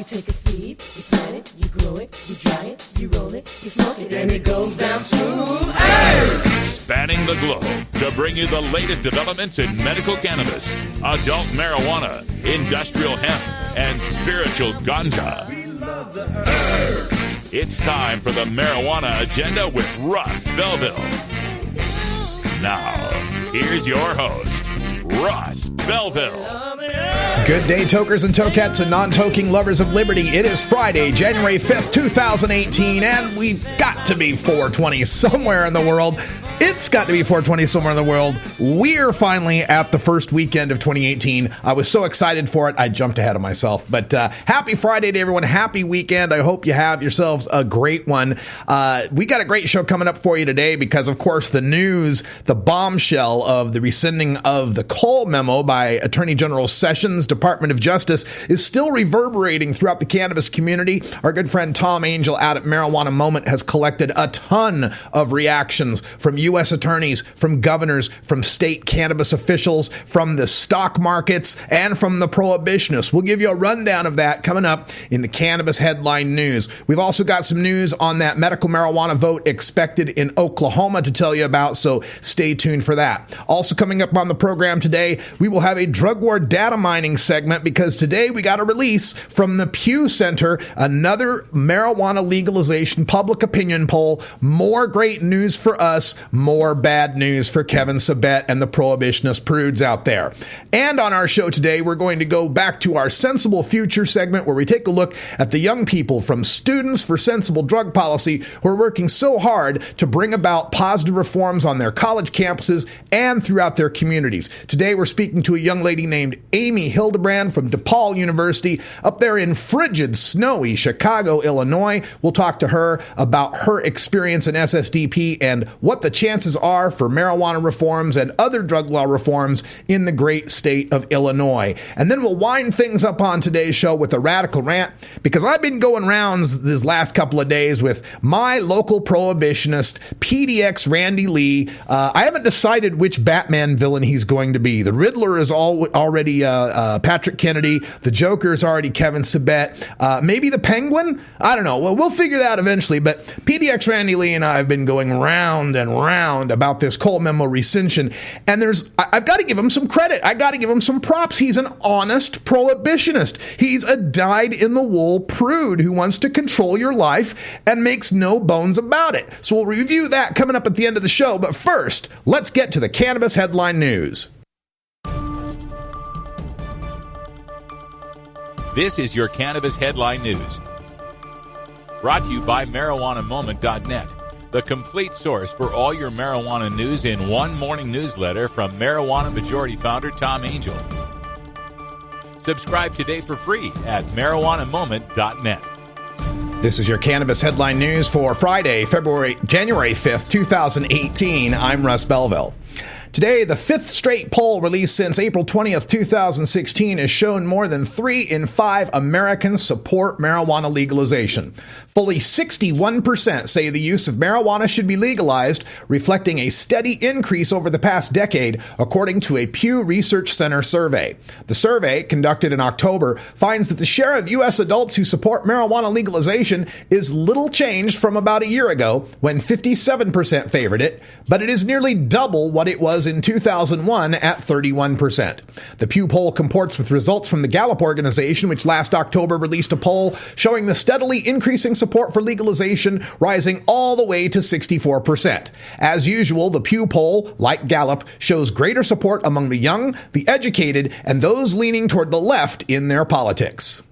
You take a seed, you plant it, you grow it, you dry it, you roll it, you smoke it, and it goes down smooth. Hey! Spanning the globe to bring you the latest developments in medical cannabis, adult marijuana, industrial hemp, and spiritual ganja. We love the herb. It's time for the Marijuana Agenda with Russ Belville. Now, here's your host, Russ Belville. Good day, tokers and tokettes and non-toking lovers of liberty. It is Friday, January 5th, 2018, and we've got to be 420 somewhere in the world. It's got to be 420 somewhere in the world. We're finally at the first weekend of 2018. I was so excited for it, I jumped ahead of myself. But happy Friday to everyone. Happy weekend. I hope you have yourselves a great one. We got a great show coming up for you today because, of course, the news, the bombshell of the rescinding of the Cole Memo by Attorney General Sessions, Department of Justice, is still reverberating throughout the cannabis community. Our good friend Tom Angel out at Marijuana Moment has collected a ton of reactions from U.S. attorneys, from governors, from state cannabis officials, from the stock markets, and from the prohibitionists. We'll give you a rundown of that coming up in the cannabis headline news. We've also got some news on that medical marijuana vote expected in Oklahoma to tell you about, so stay tuned for that. Also coming up on the program today, we will have a drug war data mining segment because today we got a release from the Pew Center, another marijuana legalization public opinion poll. More great news for us, more bad news for Kevin Sabet and the prohibitionist prudes out there. And on our show today, we're going to go back to our Sensible Future segment where we take a look at the young people from Students for Sensible Drug Policy who are working so hard to bring about positive reforms on their college campuses and throughout their communities. Today, we're speaking to a young lady named Amy Hildebrand from DePaul University up there in frigid, snowy Chicago, Illinois. We'll talk to her about her experience in SSDP and what the chances are for marijuana reforms and other drug law reforms in the great state of Illinois. And then we'll wind things up on today's show with a radical rant because I've been going rounds this last couple of days with my local prohibitionist, PDX Randy Lee. I haven't decided which Batman villain he's going to be. The Riddler is already Patrick Kennedy. The Joker is already Kevin Sabet. Maybe the Penguin? I don't know. Well, we'll figure that out eventually. But PDX Randy Lee and I have been going round and round about this Cole Memo rescission. And I've got to give him some credit. I got to give him some props. He's an honest prohibitionist. He's a dyed-in-the-wool prude who wants to control your life and makes no bones about it. So we'll review that coming up at the end of the show. But first, let's get to the cannabis headline news. This is your Cannabis Headline News. Brought to you by MarijuanaMoment.net, the complete source for all your marijuana news in one morning newsletter from Marijuana Majority Founder Tom Angel. Subscribe today for free at MarijuanaMoment.net. This is your Cannabis Headline News for Friday, January 5th, 2018. I'm Russ Belville. Today, the fifth straight poll released since April 20th, 2016 has shown more than 3 in 5 Americans support marijuana legalization. Fully 61% say the use of marijuana should be legalized, reflecting a steady increase over the past decade, according to a Pew Research Center survey. The survey, conducted in October, finds that the share of U.S. adults who support marijuana legalization is little changed from about a year ago, when 57% favored it, but it is nearly double what it was in 2001 at 31%. The Pew poll comports with results from the Gallup organization, which last October released a poll showing the steadily increasing support for legalization rising all the way to 64%. As usual, the Pew poll, like Gallup, shows greater support among the young, the educated, and those leaning toward the left in their politics.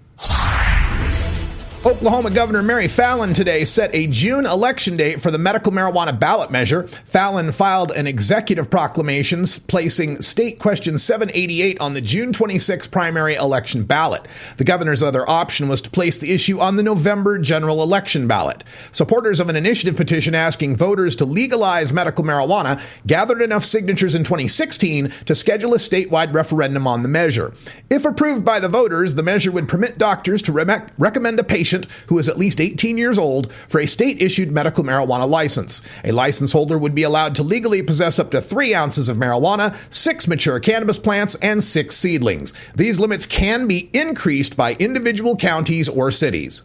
Oklahoma Governor Mary Fallin today set a June election date for the medical marijuana ballot measure. Fallin filed an executive proclamation placing State Question 788 on the June 26 primary election ballot. The governor's other option was to place the issue on the November general election ballot. Supporters of an initiative petition asking voters to legalize medical marijuana gathered enough signatures in 2016 to schedule a statewide referendum on the measure. If approved by the voters, the measure would permit doctors to recommend a patient patient who is at least 18 years old for a state-issued medical marijuana license. A license holder would be allowed to legally possess up to 3 ounces of marijuana, 6 mature cannabis plants, and 6 seedlings. These limits can be increased by individual counties or cities.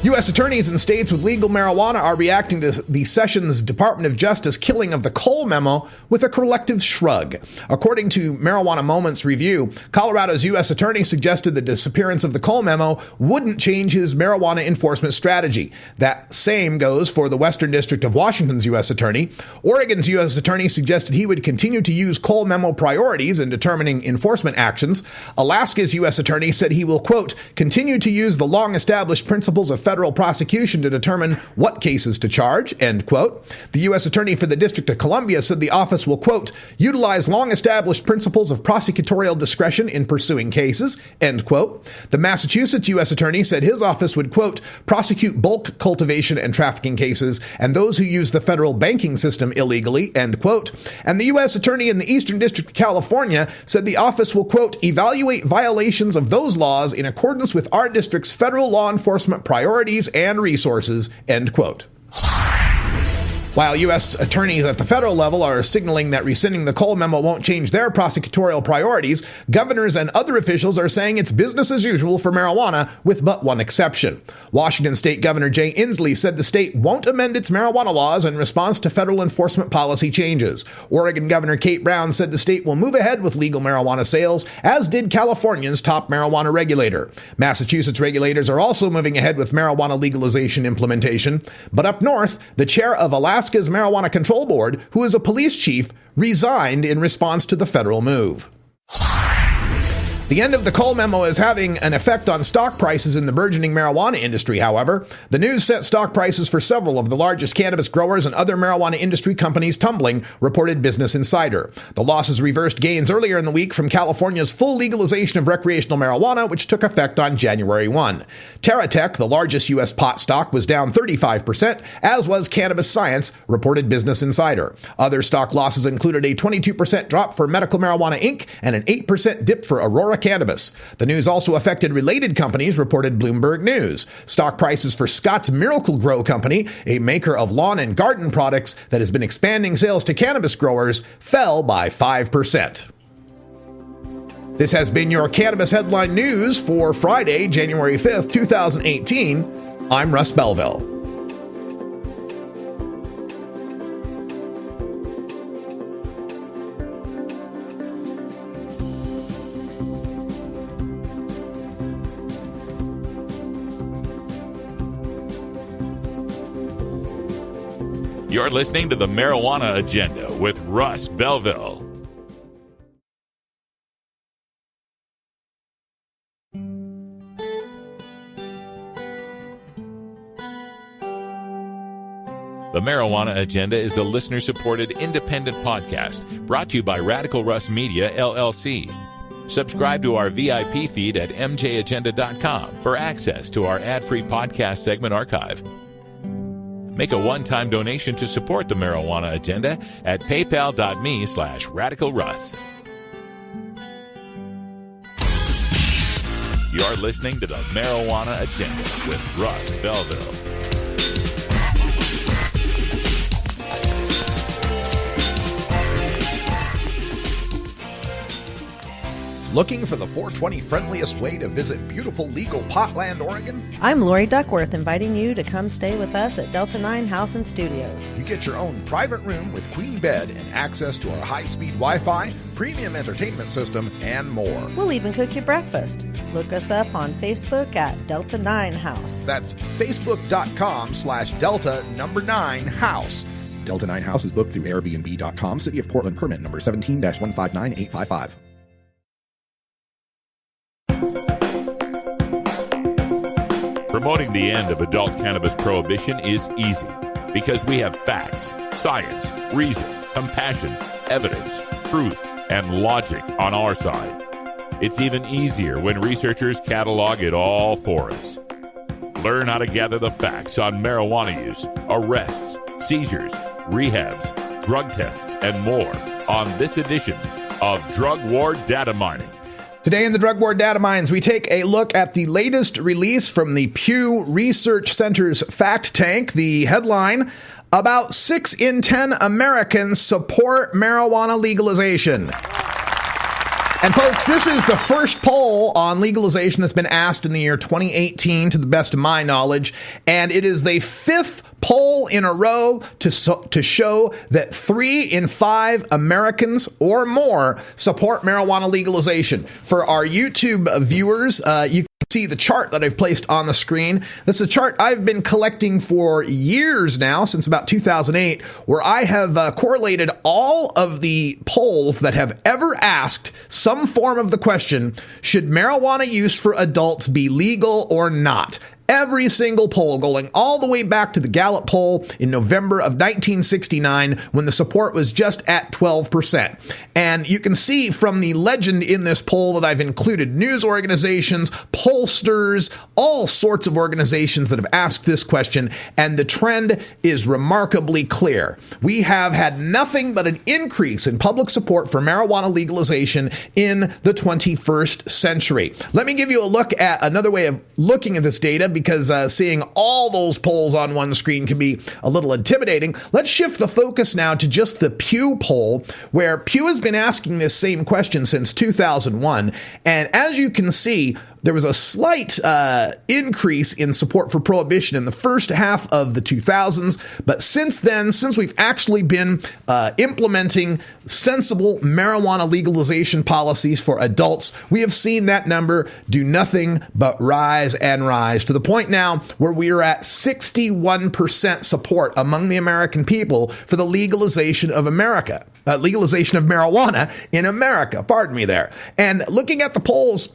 U.S. attorneys in states with legal marijuana are reacting to the Sessions Department of Justice killing of the Cole Memo with a collective shrug. According to Marijuana Moments Review, Colorado's U.S. attorney suggested the disappearance of the Cole Memo wouldn't change his marijuana enforcement strategy. That same goes for the Western District of Washington's U.S. attorney. Oregon's U.S. attorney suggested he would continue to use Cole Memo priorities in determining enforcement actions. Alaska's U.S. attorney said he will, quote, continue to use the long-established principles of federal prosecution to determine what cases to charge, end quote. The U.S. Attorney for the District of Columbia said the office will, quote, utilize long-established principles of prosecutorial discretion in pursuing cases, end quote. The Massachusetts U.S. Attorney said his office would, quote, prosecute bulk cultivation and trafficking cases and those who use the federal banking system illegally, end quote. And the U.S. Attorney in the Eastern District of California said the office will, quote, evaluate violations of those laws in accordance with our district's federal law enforcement priorities and resources, end quote. While U.S. attorneys at the federal level are signaling that rescinding the Cole Memo won't change their prosecutorial priorities, governors and other officials are saying it's business as usual for marijuana, with but one exception. Washington State Governor Jay Inslee said the state won't amend its marijuana laws in response to federal enforcement policy changes. Oregon Governor Kate Brown said the state will move ahead with legal marijuana sales, as did California's top marijuana regulator. Massachusetts regulators are also moving ahead with marijuana legalization implementation. But up north, the chair of Alaska's Marijuana Control Board, who is a police chief, resigned in response to the federal move. The end of the Cole Memo is having an effect on stock prices in the burgeoning marijuana industry, however. The news sent stock prices for several of the largest cannabis growers and other marijuana industry companies tumbling, reported Business Insider. The losses reversed gains earlier in the week from California's full legalization of recreational marijuana, which took effect on January 1. TerraTech, the largest U.S. pot stock, was down 35%, as was Cannabis Science, reported Business Insider. Other stock losses included a 22% drop for Medical Marijuana Inc. and an 8% dip for Aurora Cannabis. The news also affected related companies, reported Bloomberg News. Stock prices for Scott's Miracle Grow Company, a maker of lawn and garden products that has been expanding sales to cannabis growers, fell by 5%. This has been your Cannabis Headline News for Friday, January 5th, 2018. I'm Russ Belville. You're listening to the Marijuana Agenda with Russ Belville. The Marijuana Agenda is a listener-supported independent podcast brought to you by Radical Russ Media, LLC. Subscribe to our VIP feed at mjagenda.com for access to our ad-free podcast segment archive. Make a one-time donation to support the Marijuana Agenda at paypal.me/radicalruss. You're listening to the Marijuana Agenda with Russ Belville. Looking for the 420 friendliest way to visit beautiful legal Potland, Oregon? I'm Lori Duckworth, inviting you to come stay with us at Delta 9 House and Studios. You get your own private room with queen bed and access to our high-speed Wi-Fi, premium entertainment system, and more. We'll even cook you breakfast. Look us up on Facebook at Delta 9 House. That's facebook.com/Delta9House. Delta 9 House is booked through Airbnb.com. City of Portland permit number 17-159855. Promoting the end of adult cannabis prohibition is easy because we have facts, science, reason, compassion, evidence, truth, and logic on our side. It's even easier when researchers catalog it all for us. Learn how to gather the facts on marijuana use, arrests, seizures, rehabs, drug tests, and more on this edition of Drug War Data Mining. Today in the Drug War Data Mines, we take a look at the latest release from the Pew Research Center's Fact Tank. The headline, about 6 in 10 Americans support marijuana legalization. And folks, this is the first poll on legalization that's been asked in the year 2018, to the best of my knowledge. And it is the 5th poll in a row to show that 3 in 5 Americans or more support marijuana legalization. For our YouTube viewers, you can see the chart that I've placed on the screen. This is a chart I've been collecting for years now, since about 2008, where I have correlated all of the polls that have ever asked some form of the question, should marijuana use for adults be legal or not? Every single poll, going all the way back to the Gallup poll in November of 1969, when the support was just at 12%. And you can see from the legend in this poll that I've included news organizations, pollsters, all sorts of organizations that have asked this question, and the trend is remarkably clear. We have had nothing but an increase in public support for marijuana legalization in the 21st century. Let me give you a look at another way of looking at this data, because seeing all those polls on one screen can be a little intimidating. Let's shift the focus now to just the Pew poll, where Pew has been asking this same question since 2001. And as you can see, there was a slight increase in support for prohibition in the first half of the 2000s. But since then, since we've actually been implementing sensible marijuana legalization policies for adults, we have seen that number do nothing but rise and rise, to the point now where we are at 61% support among the American people for the legalization of legalization of marijuana in America. Pardon me there. And looking at the polls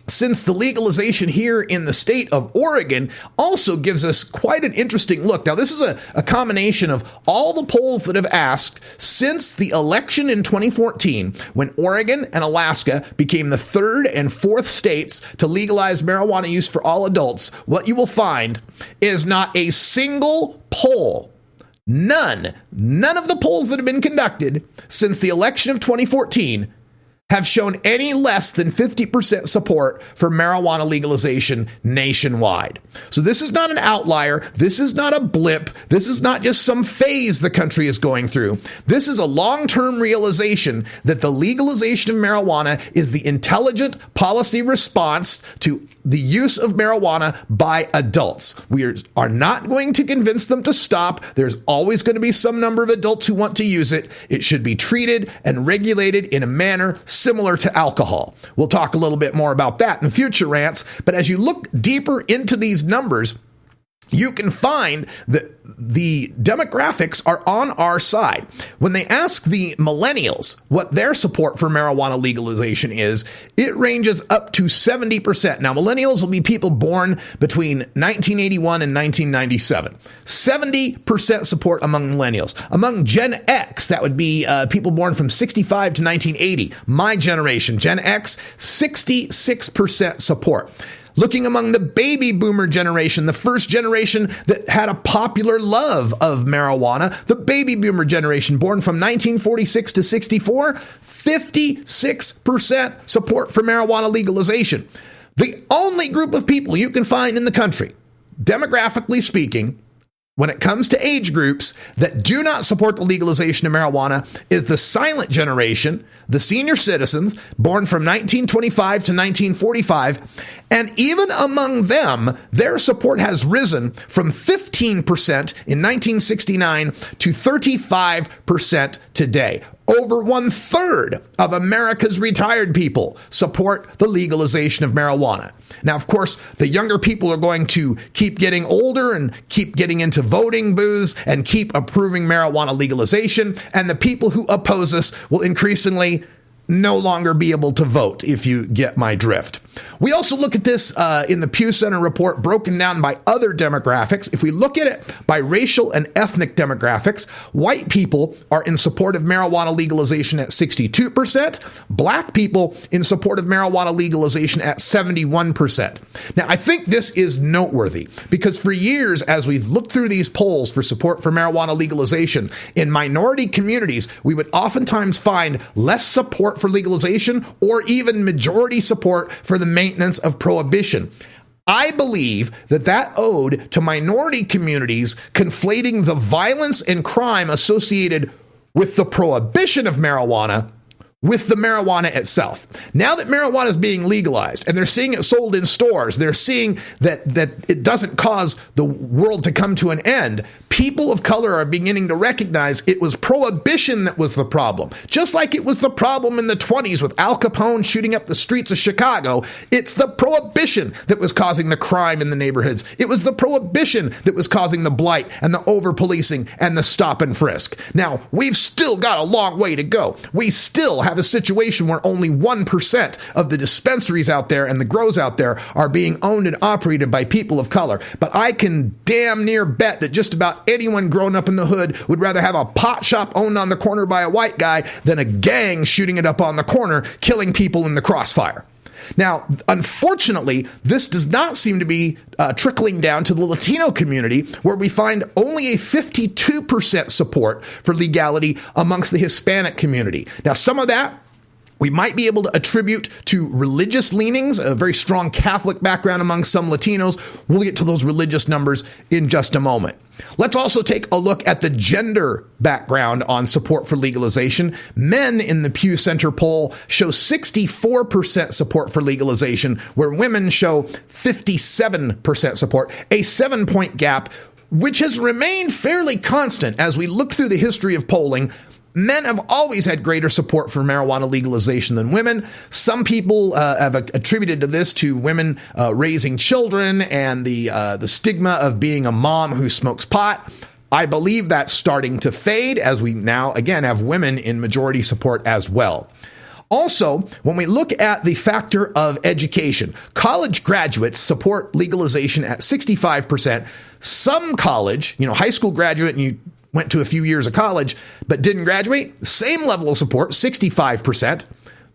since the legalization here in the state of Oregon also gives us quite an interesting look. Now, this is a combination of all the polls that have asked since the election in 2014, when Oregon and Alaska became the 3rd and 4th states to legalize marijuana use for all adults. What you will find is not a single poll, none of the polls that have been conducted since the election of 2014 have shown any less than 50% support for marijuana legalization nationwide. So this is not an outlier. This is not a blip. This is not just some phase the country is going through. This is a long-term realization that the legalization of marijuana is the intelligent policy response to the use of marijuana by adults. We are not going to convince them to stop. There's always going to be some number of adults who want to use it. It should be treated and regulated in a manner similar to alcohol. We'll talk a little bit more about that in future rants, but as you look deeper into these numbers, you can find that the demographics are on our side. When they ask the millennials what their support for marijuana legalization is, it ranges up to 70%. Now, millennials will be people born between 1981 and 1997. 70% support among millennials. Among Gen X, that would be people born from 65 to 1980. My generation, Gen X, 66% support. Looking among the baby boomer generation, the first generation that had a popular love of marijuana, the baby boomer generation born from 1946 to 64, 56% support for marijuana legalization. The only group of people you can find in the country, demographically speaking, when it comes to age groups that do not support the legalization of marijuana is the silent generation, the senior citizens born from 1925 to 1945. And even among them, their support has risen from 15% in 1969 to 35% today. Over 1/3 of America's retired people support the legalization of marijuana. Now, of course, the younger people are going to keep getting older and keep getting into voting booths and keep approving marijuana legalization. And the people who oppose us will increasingly no longer be able to vote, if you get my drift. We also look at this in the Pew Center report broken down by other demographics. If we look at it by racial and ethnic demographics, white people are in support of marijuana legalization at 62%, black people in support of marijuana legalization at 71%. Now, I think this is noteworthy because for years, as we've looked through these polls for support for marijuana legalization in minority communities, we would oftentimes find less support support for legalization or even majority support for the maintenance of prohibition. I believe that owed to minority communities conflating the violence and crime associated with the prohibition of marijuana with the marijuana itself. Now that marijuana is being legalized and they're seeing it sold in stores, they're seeing that it doesn't cause the world to come to an end. People of color are beginning to recognize it was prohibition that was the problem. Just like it was the problem in the 20s with Al Capone shooting up the streets of Chicago, it's the prohibition that was causing the crime in the neighborhoods. It was the prohibition that was causing the blight and the over-policing and the stop and frisk. Now, we've still got a long way to go. We still have a situation where only 1% of the dispensaries out there and the grows out there are being owned and operated by people of color. But I can damn near bet that just about anyone growing up in the hood would rather have a pot shop owned on the corner by a white guy than a gang shooting it up on the corner, killing people in the crossfire. Now, unfortunately, this does not seem to be trickling down to the Latino community, where we find only a 52% support for legality amongst the Hispanic community. Now, some of that we might be able to attribute to religious leanings, a very strong Catholic background among some Latinos. We'll get to those religious numbers in just a moment. Let's also take a look at the gender background on support for legalization. Men in the Pew Center poll show 64% support for legalization, where women show 57% support, a 7-point gap, which has remained fairly constant as we look through the history of polling. Men have always had greater support for marijuana legalization than women. Some people have attributed to this to women raising children and the stigma of being a mom who smokes pot. I believe that's starting to fade as we now, again, have women in majority support as well. Also, when we look at the factor of education, college graduates support legalization at 65%. Some college, high school graduate, and you went to a few years of college but didn't graduate, same level of support, 65%.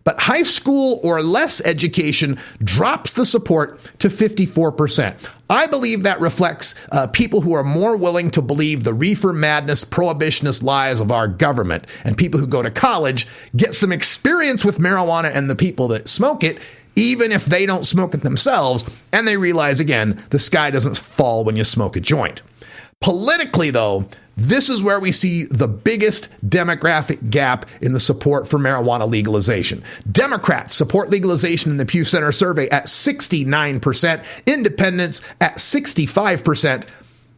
But high school or less education drops the support to 54%. I believe that reflects people who are more willing to believe the reefer madness, prohibitionist lies of our government. And people who go to college get some experience with marijuana and the people that smoke it, even if they don't smoke it themselves. And they realize, again, the sky doesn't fall when you smoke a joint. Politically, though, this is where we see the biggest demographic gap in the support for marijuana legalization. Democrats support legalization in the Pew Center survey at 69%, independents at 65%,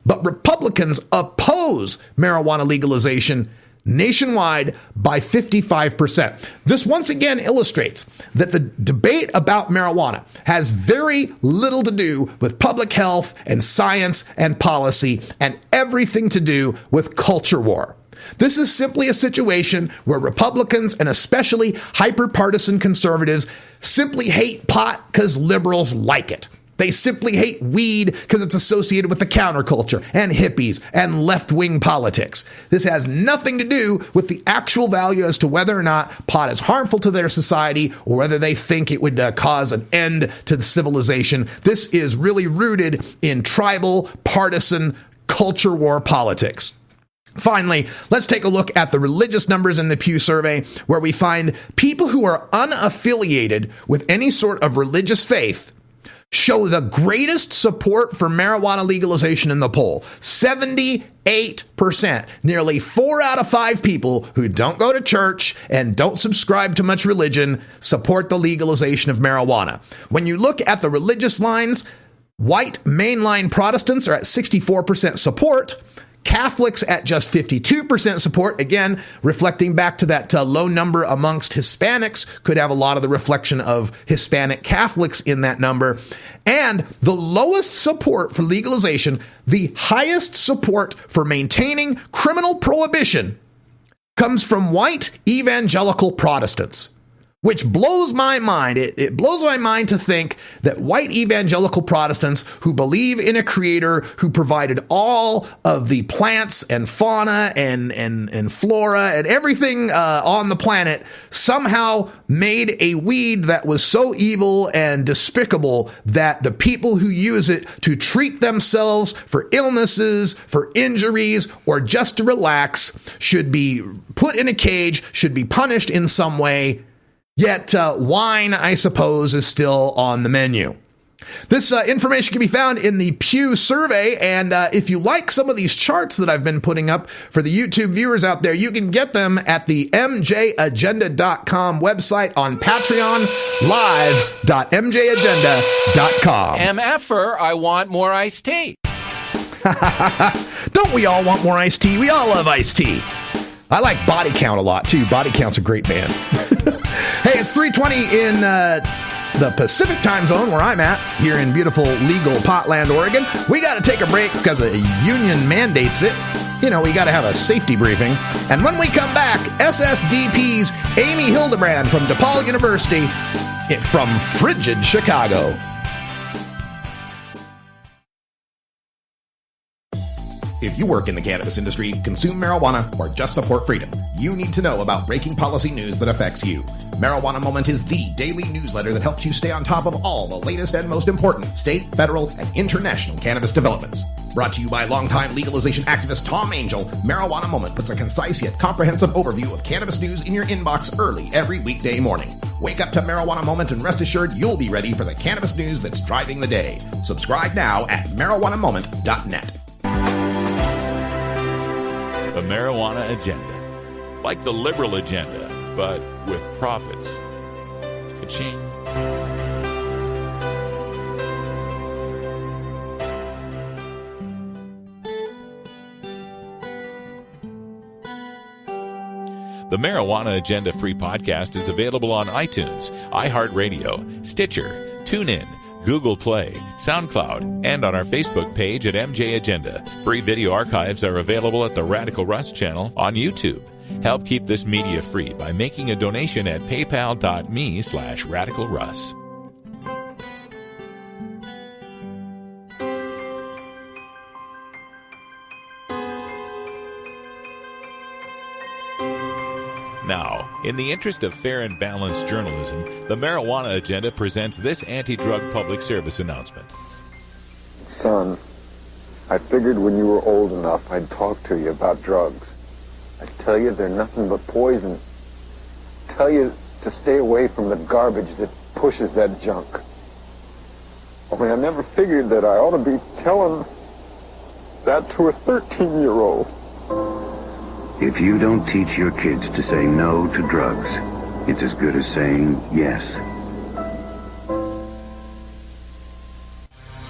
but Republicans oppose marijuana legalization nationwide by 55%. This once again illustrates that the debate about marijuana has very little to do with public health and science and policy and everything to do with culture war. This is simply a situation where Republicans and especially hyper-partisan conservatives simply hate pot because liberals like it. They simply hate weed because it's associated with the counterculture and hippies and left-wing politics. This has nothing to do with the actual value as to whether or not pot is harmful to their society or whether they think it would cause an end to the civilization. This is really rooted in tribal, partisan, culture war politics. Finally, let's take a look at the religious numbers in the Pew survey, where we find people who are unaffiliated with any sort of religious faith show the greatest support for marijuana legalization in the poll. 78%. Nearly 4 out of 5 people who don't go to church and don't subscribe to much religion support the legalization of marijuana. When you look at the religious lines, white mainline Protestants are at 64% support. Catholics at just 52% support, again, reflecting back to that low number amongst Hispanics, could have a lot of the reflection of Hispanic Catholics in that number. And the lowest support for legalization, the highest support for maintaining criminal prohibition, comes from white evangelical Protestants, which blows my mind. It blows my mind to think that white evangelical Protestants who believe in a creator who provided all of the plants and fauna and flora and everything on the planet somehow made a weed that was so evil and despicable that the people who use it to treat themselves for illnesses, for injuries, or just to relax should be put in a cage, should be punished in some way. Yet wine, I suppose, is still on the menu. This information can be found in the Pew survey, and if you like some of these charts that I've been putting up for the YouTube viewers out there, you can get them at the mjagenda.com website on Patreon, live.mjagenda.com. MFer, I want more iced tea. Don't we all want more iced tea? We all love iced tea. I like Body Count a lot, too. Body Count's a great band. Hey, it's 3:20 in the Pacific time zone where I'm at, here in beautiful, legal Portland, Oregon. We got to take a break because the union mandates it. You know, we got to have a safety briefing. And when we come back, SSDP's Amy Hildebrand from DePaul University from frigid Chicago. If you work in the cannabis industry, consume marijuana, or just support freedom, you need to know about breaking policy news that affects you. Marijuana Moment is the daily newsletter that helps you stay on top of all the latest and most important state, federal, and international cannabis developments. Brought to you by longtime legalization activist Tom Angel, Marijuana Moment puts a concise yet comprehensive overview of cannabis news in your inbox early every weekday morning. Wake up to Marijuana Moment and rest assured you'll be ready for the cannabis news that's driving the day. Subscribe now at marijuanamoment.net. The marijuana agenda. Like the liberal agenda, but with profits. Ka-ching. The Marijuana Agenda free podcast is available on iTunes, iHeartRadio, Stitcher, TuneIn, Google Play, SoundCloud, and on our Facebook page at MJ Agenda. Free video archives are available at the Radical Russ channel on YouTube. Help keep this media free by making a donation at paypal.me/radicalruss. Now, in the interest of fair and balanced journalism, the Marijuana Agenda presents this anti-drug public service announcement. Son, I figured when you were old enough I'd talk to you about drugs. I'd tell you they're nothing but poison. Tell you to stay away from the garbage that pushes that junk. Only I never figured that I ought to be telling that to a 13-year-old. If you don't teach your kids to say no to drugs, it's as good as saying yes.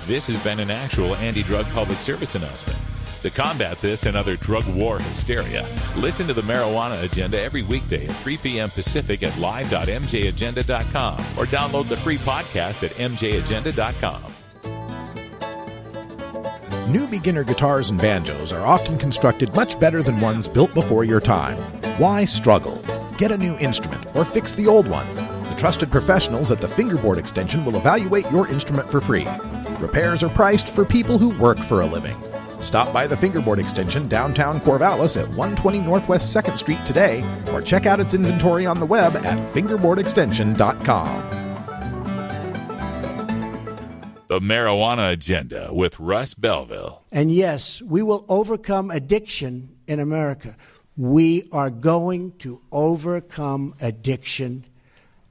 This has been an actual anti-drug public service announcement. To combat this and other drug war hysteria, listen to the Marijuana Agenda every weekday at 3 p.m. Pacific at live.mjagenda.com or download the free podcast at mjagenda.com. New beginner guitars and banjos are often constructed much better than ones built before your time. Why struggle? Get a new instrument or fix the old one. The trusted professionals at the Fingerboard Extension will evaluate your instrument for free. Repairs are priced for people who work for a living. Stop by the Fingerboard Extension downtown Corvallis at 120 Northwest 2nd Street today or check out its inventory on the web at fingerboardextension.com. The Marijuana Agenda with Russ Belville. And yes, we will overcome addiction in America. We are going to overcome addiction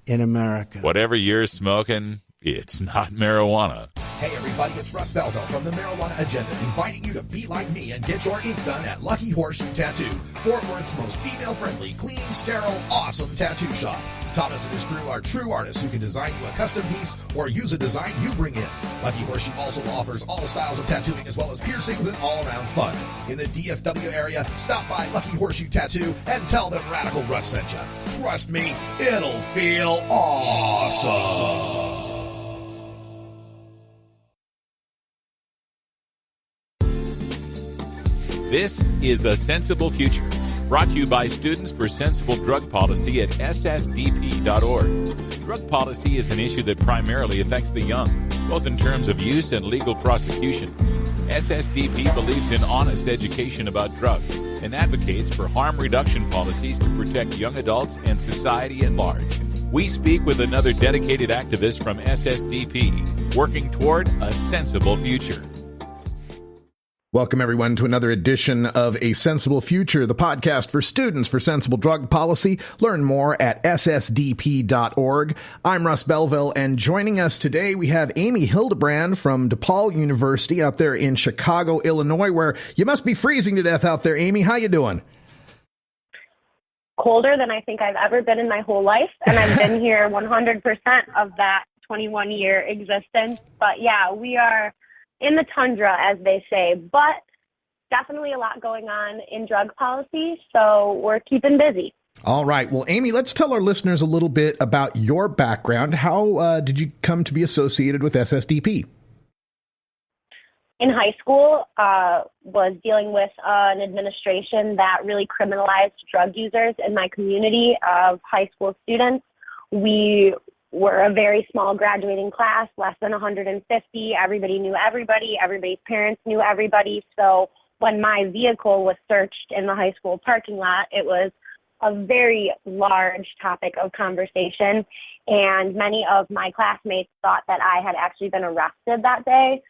in America. Whatever you're smoking, it's not marijuana. Hey everybody, it's Russ Belville from the Marijuana Agenda, inviting you to be like me and get your ink done at Lucky Horseshoe Tattoo, Fort Worth's most female-friendly, clean, sterile, awesome tattoo shop. Thomas and his crew are true artists who can design you a custom piece or use a design you bring in. Lucky Horseshoe also offers all styles of tattooing as well as piercings and all-around fun. In the DFW area, stop by Lucky Horseshoe Tattoo and tell them Radical Russ sent you. Trust me, it'll feel awesome. This is A Sensible Future, brought to you by Students for Sensible Drug Policy at ssdp.org. Drug policy is an issue that primarily affects the young, both in terms of use and legal prosecution. SSDP believes in honest education about drugs and advocates for harm reduction policies to protect young adults and society at large. We speak with another dedicated activist from SSDP, working toward a sensible future. Welcome, everyone, to another edition of A Sensible Future, the podcast for students for sensible drug policy. Learn more at ssdp.org. I'm Russ Belville, and joining us today, we have Amy Hildebrand from DePaul University out there in Chicago, Illinois, where you must be freezing to death out there. Amy, how you doing? Colder than I think I've ever been in my whole life, and I've been here 100% of that 21-year existence. But yeah, we are in the tundra, as they say, but definitely a lot going on in drug policy, so we're keeping busy. All right. Well, Amy, let's tell our listeners a little bit about your background. How did you come to be associated with SSDP? In high school, was dealing with an administration that really criminalized drug users in my community of high school students. We were a very small graduating class, less than 150. Everybody knew everybody. Everybody's parents knew everybody. So when my vehicle was searched in the high school parking lot, it was a very large topic of conversation. And many of my classmates thought that I had actually been arrested that day.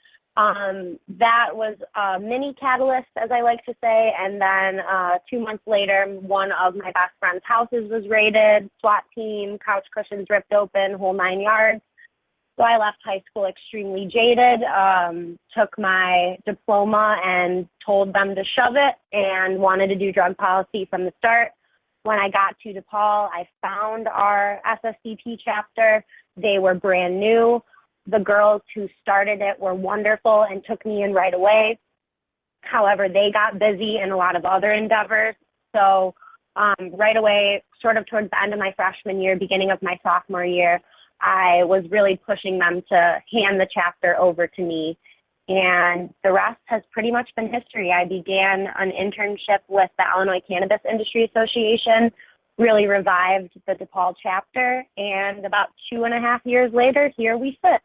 That was a mini catalyst, as I like to say. And then 2 months later, one of my best friend's houses was raided, SWAT team, couch cushions ripped open, whole 9 yards. So I left high school extremely jaded, took my diploma and told them to shove it, and wanted to do drug policy from the start. When I got to DePaul, I found our SSDP chapter. They were brand new. The girls who started it were wonderful and took me in right away. However, they got busy in a lot of other endeavors. So right away, sort of towards the end of my freshman year, beginning of my sophomore year, I was really pushing them to hand the chapter over to me. And the rest has pretty much been history. I began an internship with the Illinois Cannabis Industry Association, really revived the DePaul chapter, and about 2.5 years later, here we sit.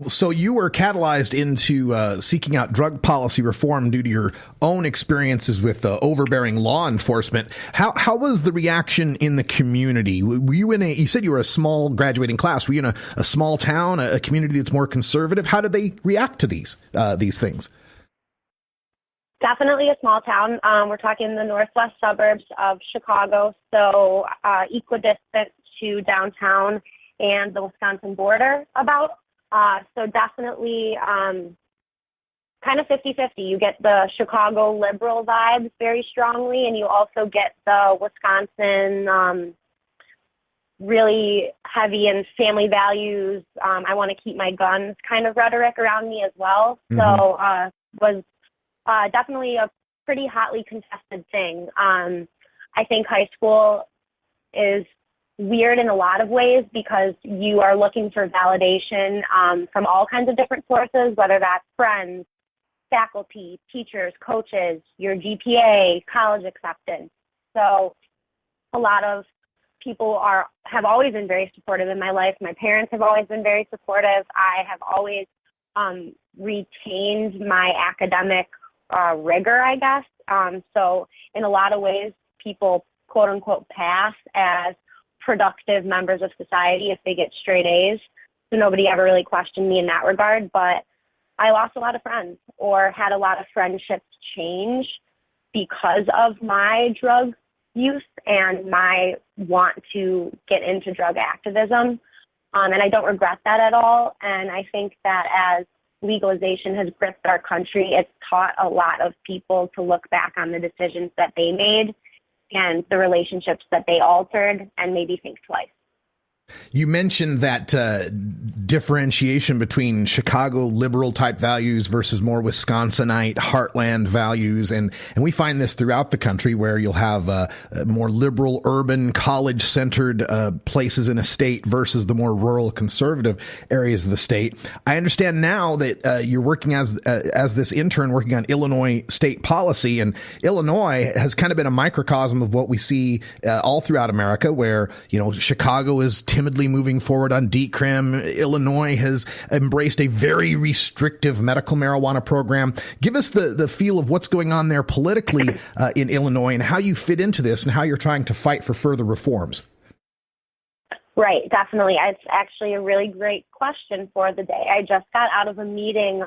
So you were catalyzed into seeking out drug policy reform due to your own experiences with overbearing law enforcement. How was the reaction in the community? Were you in you said you were a small graduating class. Were you in a small town, a community that's more conservative? How did they react to these things? Definitely a small town. We're talking the northwest suburbs of Chicago, so equidistant to downtown and the Wisconsin border about. So definitely kind of 50-50. You get the Chicago liberal vibes very strongly, and you also get the Wisconsin really heavy in family values. I want to keep my guns kind of rhetoric around me as well. Mm-hmm. So was definitely a pretty hotly contested thing. I think high school is weird in a lot of ways because you are looking for validation from all kinds of different sources, whether that's friends, faculty, teachers, coaches, your GPA, college acceptance. So a lot of people have always been very supportive in my life. My parents have always been very supportive. I have always retained my academic rigor, I guess. So in a lot of ways, people, quote unquote, pass as productive members of society if they get straight A's. So nobody ever really questioned me in that regard. But I lost a lot of friends or had a lot of friendships change because of my drug use and my want to get into drug activism. And I don't regret that at all. And I think that as legalization has gripped our country, it's taught a lot of people to look back on the decisions that they made and the relationships that they altered and maybe think twice. You mentioned that differentiation between Chicago liberal type values versus more Wisconsinite heartland values. And we find this throughout the country where you'll have more liberal, urban, college centered places in a state versus the more rural, conservative areas of the state. I understand now that you're working as this intern working on Illinois state policy, and Illinois has kind of been a microcosm of what we see all throughout America, where, you know, Chicago is timidly moving forward on decrim. Illinois has embraced a very restrictive medical marijuana program. Give us the feel of what's going on there politically in Illinois and how you fit into this and how you're trying to fight for further reforms. Right, definitely. It's actually a really great question for the day. I just got out of a meeting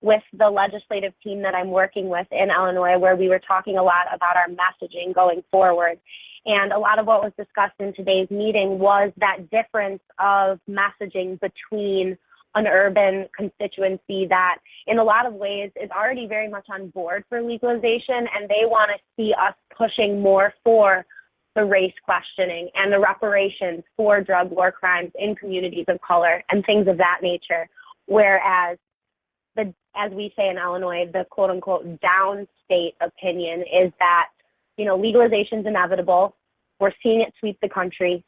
with the legislative team that I'm working with in Illinois, where we were talking a lot about our messaging going forward. And a lot of what was discussed in today's meeting was that difference of messaging between an urban constituency that in a lot of ways is already very much on board for legalization, and they want to see us pushing more for the race questioning and the reparations for drug war crimes in communities of color and things of that nature. Whereas as we say in Illinois, the quote unquote downstate opinion is that, legalization is inevitable. We're seeing it sweep the country.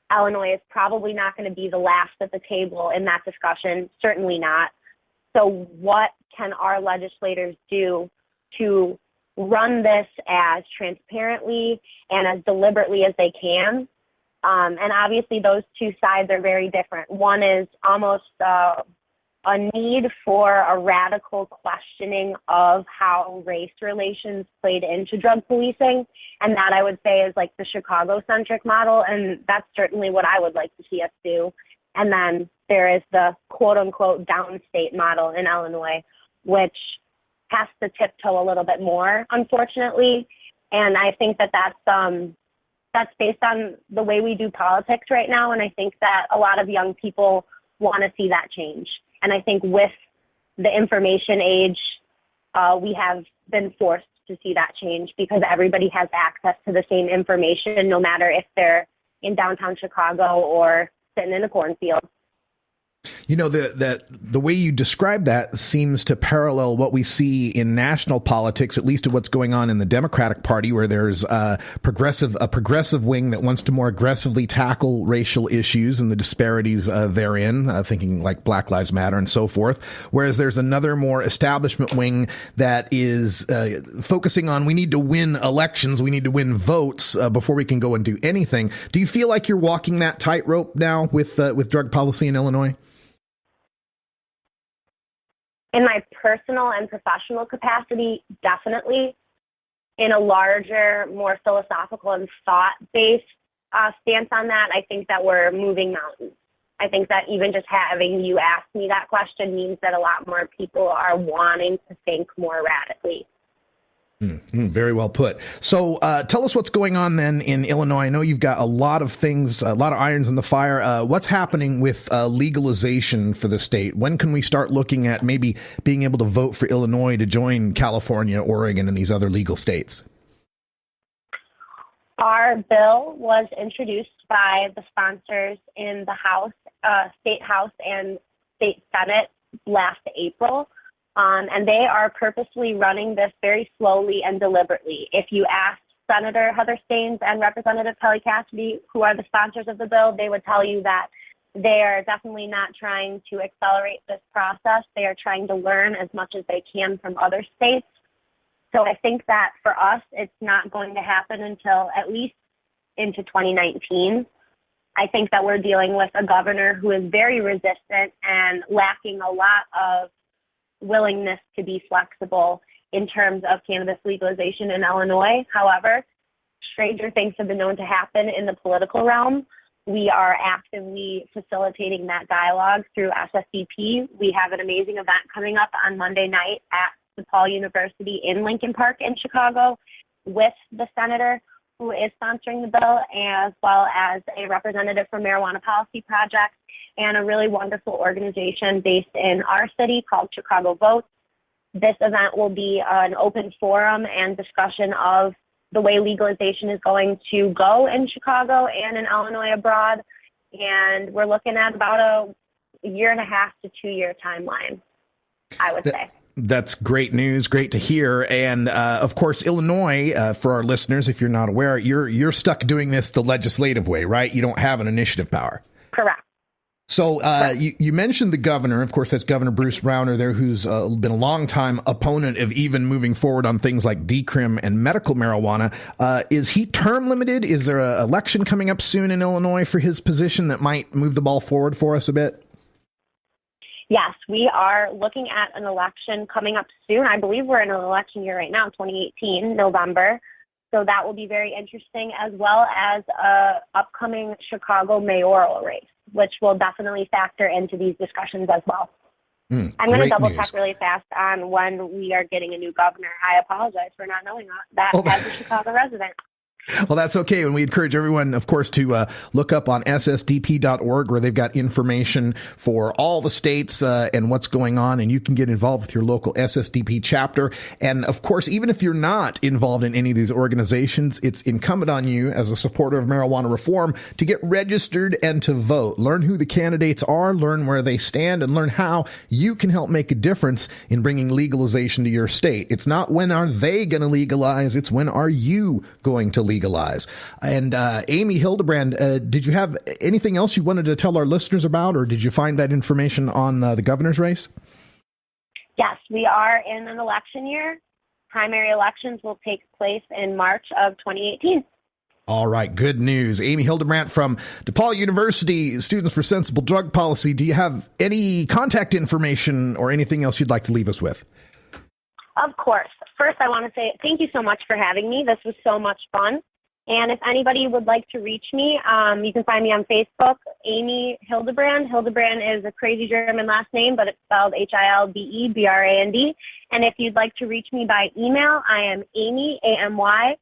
Illinois is probably not going to be the last at the table in that discussion, certainly not. So what can our legislators do to run this as transparently and as deliberately as they can? And obviously those two sides are very different. One is almost a need for a radical questioning of how race relations played into drug policing. And that I would say is like the Chicago-centric model. And that's certainly what I would like to see us do. And then there is the quote-unquote downstate model in Illinois, which has to tiptoe a little bit more, unfortunately. And I think that that's based on the way we do politics right now. And I think that a lot of young people want to see that change. And I think with the information age, we have been forced to see that change because everybody has access to the same information, no matter if they're in downtown Chicago or sitting in a cornfield. The way you describe that seems to parallel what we see in national politics, at least of what's going on in the Democratic Party, where there's a progressive wing that wants to more aggressively tackle racial issues and the disparities therein, thinking like Black Lives Matter and so forth. Whereas there's another more establishment wing that is focusing on we need to win elections, we need to win votes before we can go and do anything. Do you feel like you're walking that tightrope now with drug policy in Illinois? In my personal and professional capacity, definitely. In a larger, more philosophical and thought-based stance on that, I think that we're moving mountains. I think that even just having you ask me that question means that a lot more people are wanting to think more radically. Very well put. So tell us what's going on then in Illinois. I know you've got a lot of things, a lot of irons in the fire. What's happening with legalization for the state? When can we start looking at maybe being able to vote for Illinois to join California, Oregon, and these other legal states? Our bill was introduced by the sponsors in the House, State House and State Senate last April. And they are purposely running this very slowly and deliberately. If you ask Senator Heather Staines and Representative Kelly Cassidy, who are the sponsors of the bill, they would tell you that they are definitely not trying to accelerate this process. They are trying to learn as much as they can from other states. So I think that for us, it's not going to happen until at least into 2019. I think that we're dealing with a governor who is very resistant and lacking a lot of willingness to be flexible in terms of cannabis legalization in Illinois. However, stranger things have been known to happen in the political realm. We are actively facilitating that dialogue through SSDP. We have an amazing event coming up on Monday night at DePaul University in Lincoln Park in Chicago with the senator who is sponsoring the bill, as well as a representative from Marijuana Policy Project and a really wonderful organization based in our city called Chicago Votes. This event will be an open forum and discussion of the way legalization is going to go in Chicago and in Illinois abroad. And we're looking at about a 1.5 to 2 year timeline, I would say. That's great news. Great to hear. And of course, Illinois, for our listeners, if you're not aware, you're stuck doing this the legislative way, right? You don't have an initiative power. Correct. So you mentioned the governor. Of course, that's Governor Bruce Browner there, who's been a long-time opponent of even moving forward on things like decrim and medical marijuana. Is he term limited? Is there an election coming up soon in Illinois for his position that might move the ball forward for us a bit? Yes, we are looking at an election coming up soon. I believe we're in an election year right now, 2018, November. So that will be very interesting, as well as a upcoming Chicago mayoral race, which will definitely factor into these discussions as well. I'm going to double check really fast on when we are getting a new governor. I apologize for not knowing that as a Chicago resident. Well, that's okay. And we encourage everyone, of course, to look up on ssdp.org, where they've got information for all the states and what's going on. And you can get involved with your local SSDP chapter. And of course, even if you're not involved in any of these organizations, it's incumbent on you as a supporter of marijuana reform to get registered and to vote. Learn who the candidates are, learn where they stand, and learn how you can help make a difference in bringing legalization to your state. It's not when are they going to legalize, it's when are you going to legalize. And Amy Hildebrand, did you have anything else you wanted to tell our listeners about, or did you find that information on the governor's race? Yes, we are in an election year. Primary elections will take place in March of 2018. All right, good news. Amy Hildebrand from DePaul University, Students for Sensible Drug Policy. Do you have any contact information or anything else you'd like to leave us with? Of course. First, I want to say thank you so much for having me. This was so much fun. And if anybody would like to reach me, you can find me on Facebook, Amy Hildebrand. Hildebrand is a crazy German last name, but it's spelled Hildebrand. And if you'd like to reach me by email, I am Amy, AMY,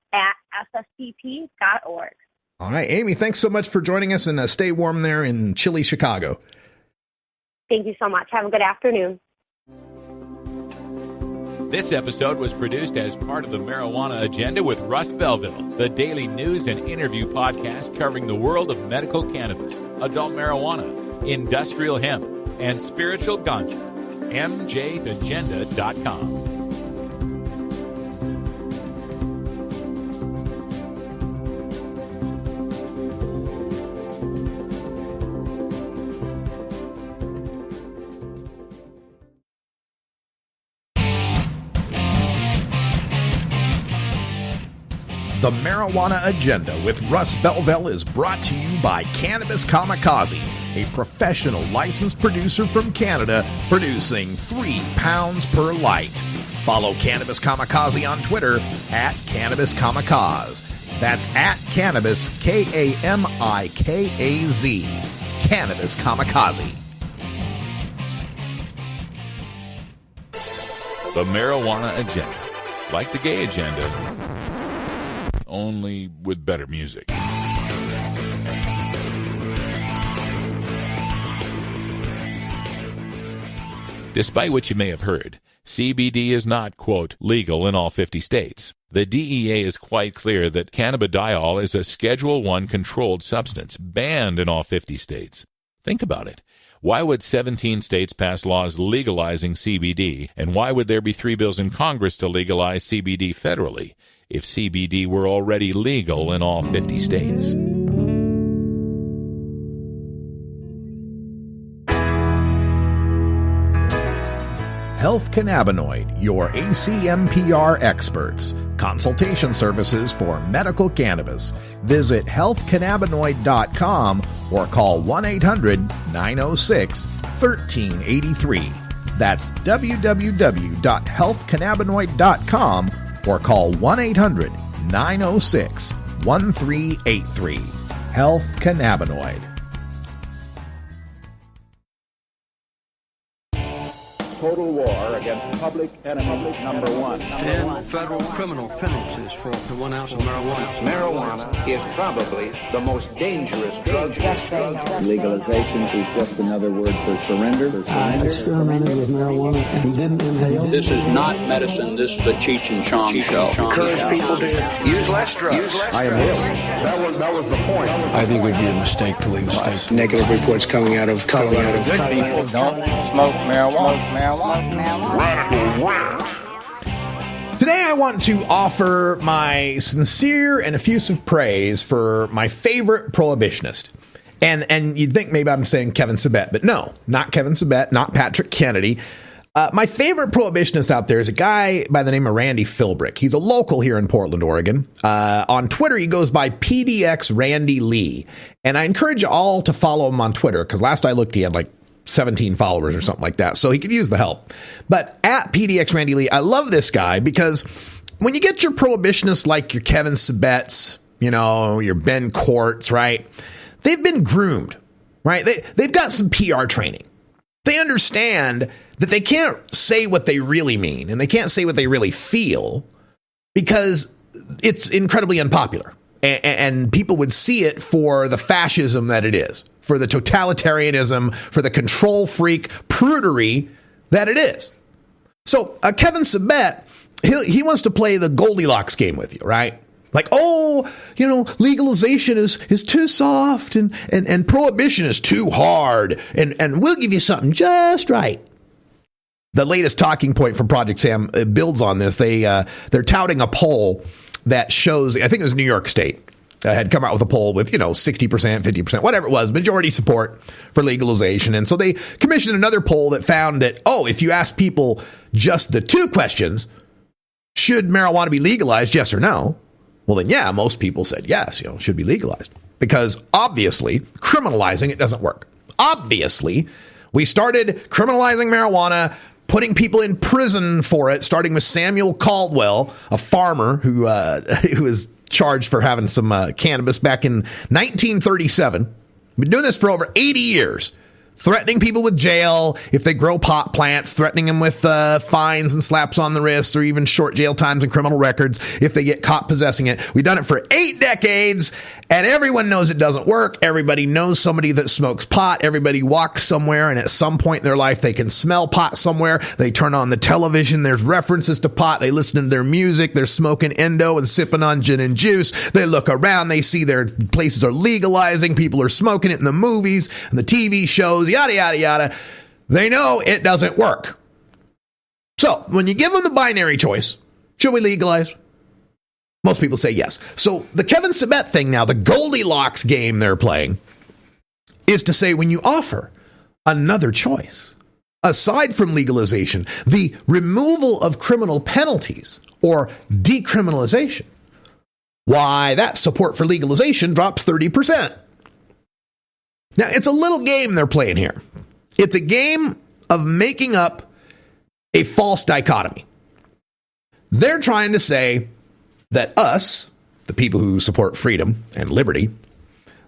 @ssdp.org. All right, Amy, thanks so much for joining us, and stay warm there in chilly Chicago. Thank you so much. Have a good afternoon. This episode was produced as part of the Marijuana Agenda with Russ Belville, the daily news and interview podcast covering the world of medical cannabis, adult marijuana, industrial hemp, and spiritual ganja. MJAgenda.com. The Marijuana Agenda with Russ Belville is brought to you by Cannabis Kamikaze, a professional licensed producer from Canada producing 3 pounds per light. Follow Cannabis Kamikaze on Twitter @Cannabis Kamikaze. That's @Cannabis, Kamikaze. Cannabis Kamikaze. The Marijuana Agenda. Like the gay agenda, only with better music. Despite what you may have heard, CBD is not, quote, legal in all 50 states. The DEA is quite clear that cannabidiol is a Schedule I controlled substance, banned in all 50 states. Think about it. Why would 17 states pass laws legalizing CBD, and why would there be 3 bills in Congress to legalize CBD federally if CBD were already legal in all 50 states? Health Cannabinoid, your ACMPR experts. Consultation services for medical cannabis. Visit healthcannabinoid.com or call 1-800-906-1383. That's www.healthcannabinoid.com or call 1-800-906-1383. Health Cannabinoid. Total war against public enemy number one. 10 federal criminal penalties for 1 ounce of marijuana. Marijuana is probably the most dangerous drug. Just say no. Legalization is just another word for surrender. I experimented with marijuana and didn't inhale. This is not medicine. This is the Cheech and Chong show. Encourage people to use less drugs. I inhale. That was the point. I think it would be a mistake to legalize. Negative reports coming out of Colorado. People don't smoke marijuana. Radical rant. Today I want to offer my sincere and effusive praise for my favorite prohibitionist. And you'd think maybe I'm saying Kevin Sabet, but no, not Kevin Sabet, not Patrick Kennedy. My favorite prohibitionist out there is a guy by the name of Randy Philbrick. He's a local here in Portland, Oregon. On Twitter, he goes by PDX Randy Lee. And I encourage you all to follow him on Twitter, because last I looked, he had like 17 followers or something like that. So he could use the help. But at PDX Randy Lee, I love this guy because when you get your prohibitionists like your Kevin Sabets, you know, your Ben Courts, right? They've been groomed, right? They've got some PR training. They understand that they can't say what they really mean and they can't say what they really feel because it's incredibly unpopular. And people would see it for the fascism that it is, for the totalitarianism, for the control freak prudery that it is. So Kevin Sabet, he wants to play the Goldilocks game with you, right? Like, legalization is too soft and prohibition is too hard. And we'll give you something just right. The latest talking point from Project Sam builds on this. They're touting a poll that shows, I think it was New York State, had come out with a poll with, 60%, 50%, whatever it was, majority support for legalization. And so they commissioned another poll that found that, if you ask people just the two questions, should marijuana be legalized, yes or no? Well, then, yeah, most people said yes, it should be legalized. Because obviously, criminalizing it doesn't work. Obviously, we started criminalizing marijuana, putting people in prison for it, starting with Samuel Caldwell, a farmer who was charged for having some cannabis back in 1937. Been doing this for over 80 years. Threatening people with jail if they grow pot plants, threatening them with fines and slaps on the wrists or even short jail times and criminal records if they get caught possessing it. We've done it for 8 decades, and everyone knows it doesn't work. Everybody knows somebody that smokes pot. Everybody walks somewhere, and at some point in their life, they can smell pot somewhere. They turn on the television. There's references to pot. They listen to their music. They're smoking endo and sipping on gin and juice. They look around. They see their places are legalizing. People are smoking it in the movies and the TV shows. Yada, yada, yada. They know it doesn't work. So when you give them the binary choice, should we legalize? Most people say yes. So the Kevin Sabet thing now, the Goldilocks game they're playing, is to say when you offer another choice, aside from legalization, the removal of criminal penalties or decriminalization, why that support for legalization drops 30%. Now, it's a little game they're playing here. It's a game of making up a false dichotomy. They're trying to say that us, the people who support freedom and liberty,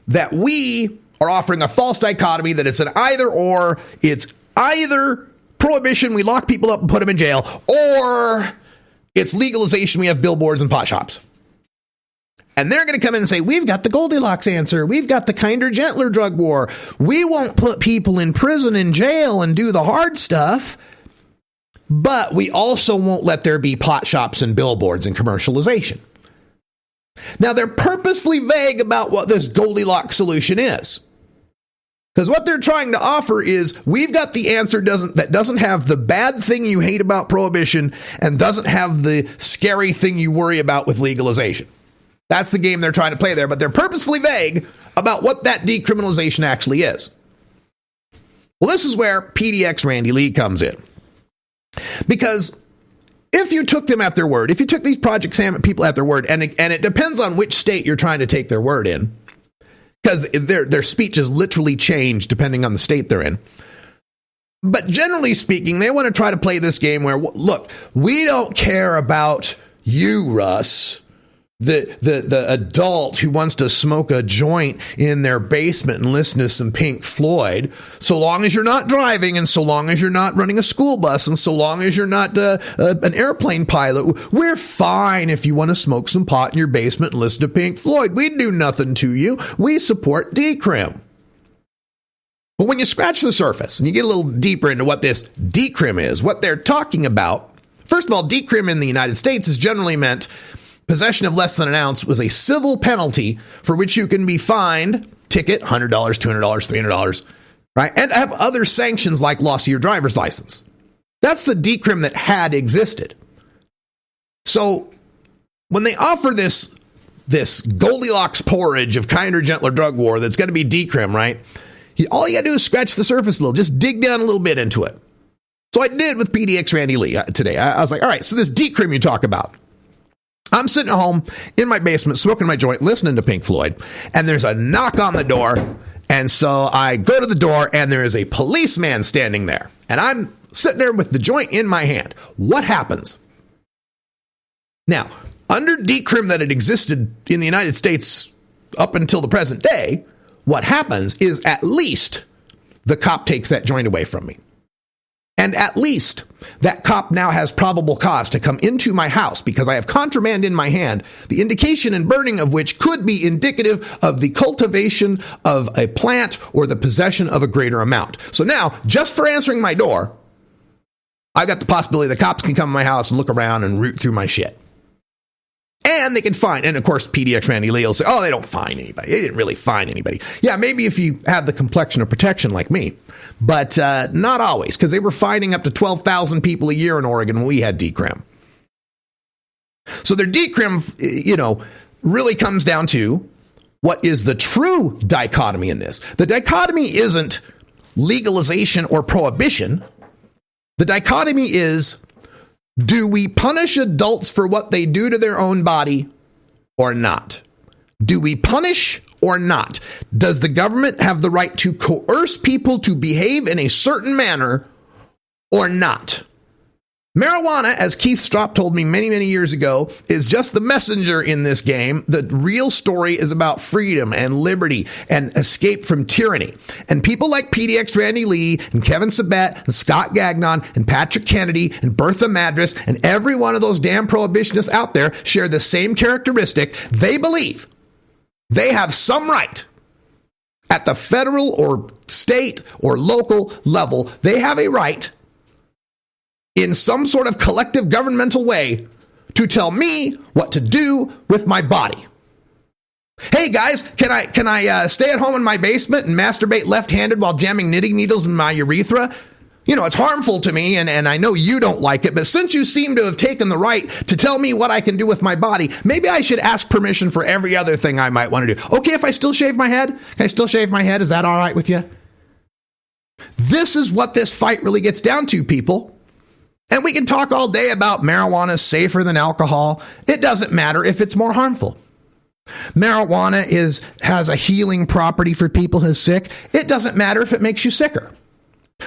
that we are offering a false dichotomy, that it's an either or. It's either prohibition, we lock people up and put them in jail, or it's legalization, we have billboards and pot shops. And they're going to come in and say, we've got the Goldilocks answer. We've got the kinder, gentler drug war. We won't put people in prison and jail and do the hard stuff. But we also won't let there be pot shops and billboards and commercialization. Now, they're purposefully vague about what this Goldilocks solution is. Because what they're trying to offer is, we've got the answer that doesn't have the bad thing you hate about prohibition and doesn't have the scary thing you worry about with legalization. That's the game they're trying to play there, but they're purposefully vague about what that decriminalization actually is. Well, this is where PDX Randy Lee comes in. Because if you took them at their word, if you took these Project Sam people at their word, and it depends on which state you're trying to take their word in, because their speech is literally changed depending on the state they're in. But generally speaking, they want to try to play this game where, look, we don't care about you, Russ, the adult who wants to smoke a joint in their basement and listen to some Pink Floyd, so long as you're not driving and so long as you're not running a school bus and so long as you're not an airplane pilot, we're fine if you want to smoke some pot in your basement and listen to Pink Floyd. We do nothing to you. We support decrim. But when you scratch the surface and you get a little deeper into what this decrim is, what they're talking about, first of all, decrim in the United States has generally meant possession of less than an ounce was a civil penalty for which you can be fined, ticket, $100, $200, $300, right? And have other sanctions like loss of your driver's license. That's the decrim that had existed. So when they offer this Goldilocks porridge of kinder, gentler drug war that's going to be decrim, right? All you got to do is scratch the surface a little, just dig down a little bit into it. So I did with PDX Randy Lee today. I was like, all right, so this decrim you talk about. I'm sitting at home in my basement, smoking my joint, listening to Pink Floyd, and there's a knock on the door. And so I go to the door, and there is a policeman standing there. And I'm sitting there with the joint in my hand. What happens? Now, under decrim that had existed in the United States up until the present day, what happens is at least the cop takes that joint away from me. And at least that cop now has probable cause to come into my house because I have contraband in my hand, the indication and burning of which could be indicative of the cultivation of a plant or the possession of a greater amount. So now, just for answering my door, I've got the possibility the cops can come to my house and look around and root through my shit. And they can find, and of course, PDX Randy Lee will say, oh, they don't find anybody. They didn't really find anybody. Yeah, maybe if you have the complexion of protection like me, but not always, because they were finding up to 12,000 people a year in Oregon when we had decrim. So their decrim, really comes down to what is the true dichotomy in this. The dichotomy isn't legalization or prohibition. The dichotomy is, do we punish adults for what they do to their own body or not? Do we punish or not? Does the government have the right to coerce people to behave in a certain manner or not? Marijuana, as Keith Stropp told me many, many years ago, is just the messenger in this game. The real story is about freedom and liberty and escape from tyranny. And people like PDX Randy Lee and Kevin Sabet and Scott Gagnon and Patrick Kennedy and Bertha Madras and every one of those damn prohibitionists out there share the same characteristic. They believe they have some right at the federal or state or local level. They have a right in some sort of collective governmental way to tell me what to do with my body. Hey guys, can I stay at home in my basement and masturbate left-handed while jamming knitting needles in my urethra? It's harmful to me, and I know you don't like it, but since you seem to have taken the right to tell me what I can do with my body, maybe I should ask permission for every other thing I might want to do. Okay, if I still shave my head? Can I still shave my head? Is that all right with you? This is what this fight really gets down to, people. And we can talk all day about marijuana is safer than alcohol. It doesn't matter if it's more harmful. Marijuana has a healing property for people who are sick. It doesn't matter if it makes you sicker.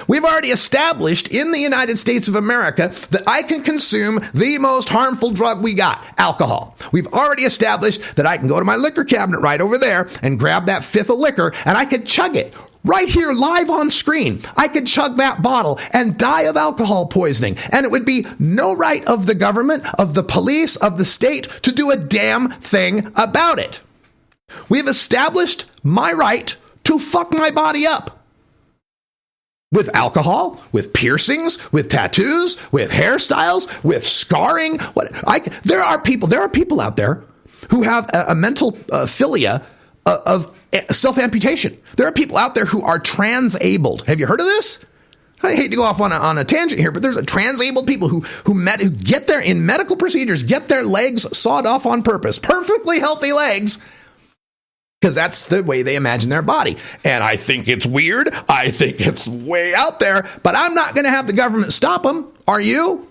We've already established in the United States of America that I can consume the most harmful drug we got, alcohol. We've already established that I can go to my liquor cabinet right over there and grab that fifth of liquor and I can chug it right here live on screen. I could chug that bottle and die of alcohol poisoning. And it would be no right of the government, of the police, of the state to do a damn thing about it. We've established my right to fuck my body up. With alcohol, with piercings, with tattoos, with hairstyles, with scarring. There are people out there who have a mental philia of self-amputation. There are people out there who are transabled. Have you heard of this? I hate to go off on a tangent here, but there's transabled people who get their, in medical procedures, get their legs sawed off on purpose. Perfectly healthy legs. Because that's the way they imagine their body. And I think it's weird. I think it's way out there. But I'm not going to have the government stop them. Are you?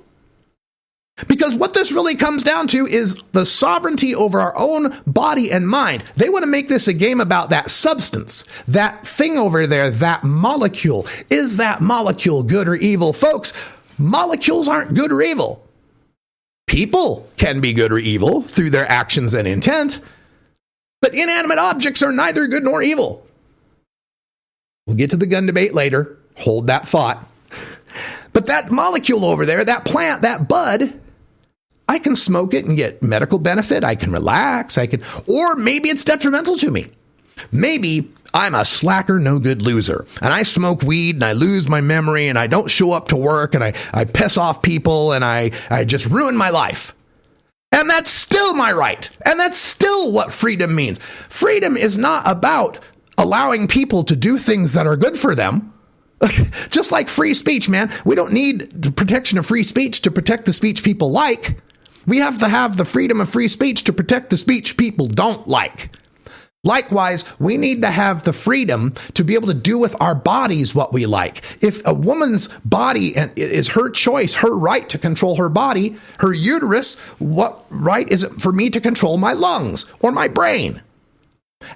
Because what this really comes down to is the sovereignty over our own body and mind. They want to make this a game about that substance, that thing over there, that molecule. Is that molecule good or evil? Folks, molecules aren't good or evil. People can be good or evil through their actions and intent. But inanimate objects are neither good nor evil. We'll get to the gun debate later. Hold that thought. But that molecule over there, that plant, that bud, I can smoke it and get medical benefit. I can relax. Or maybe it's detrimental to me. Maybe I'm a slacker, no good loser. And I smoke weed and I lose my memory and I don't show up to work and I piss off people and I just ruin my life. And that's still my right. And that's still what freedom means. Freedom is not about allowing people to do things that are good for them. Just like free speech, man. We don't need the protection of free speech to protect the speech people like. We have to have the freedom of free speech to protect the speech people don't like. Likewise, we need to have the freedom to be able to do with our bodies what we like. If a woman's body is her choice, her right to control her body, her uterus, what right is it for me to control my lungs or my brain?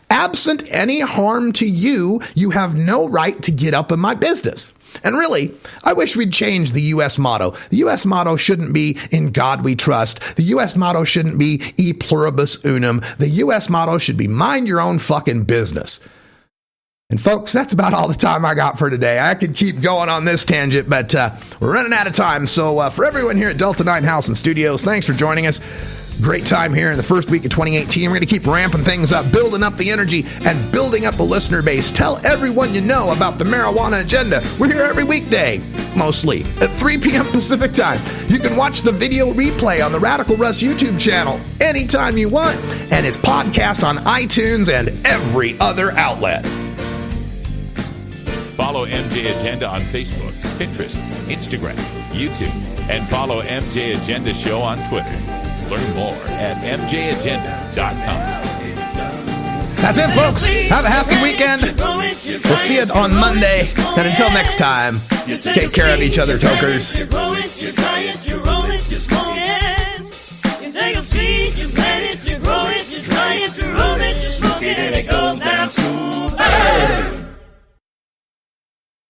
Absent any harm to you, you have no right to get up in my business. And really, I wish we'd change the U.S. motto. The U.S. motto shouldn't be "In God We Trust." The U.S. motto shouldn't be "E pluribus unum." The U.S. motto should be "Mind your own fucking business." And folks, that's about all the time I got for today. I could keep going on this tangent, but we're running out of time. So for everyone here at Delta 9 House and Studios, thanks for joining us. Great time here in the first week of 2018. We're going to keep ramping things up, building up the energy, and building up the listener base. Tell everyone you know about the marijuana agenda. We're here every weekday, mostly, at 3 p.m. Pacific time. You can watch the video replay on the Radical Russ YouTube channel anytime you want, and it's podcast on iTunes and every other outlet. Follow MJ Agenda on Facebook, Pinterest, Instagram, YouTube, and follow MJ Agenda Show on Twitter. Learn more at mjagenda.com. That's it, folks. Have a happy weekend. We'll see you on Monday. And until next time, take care of each other, tokers. You're growing, you're trying, you're rolling, you're smoking. You take a seat, you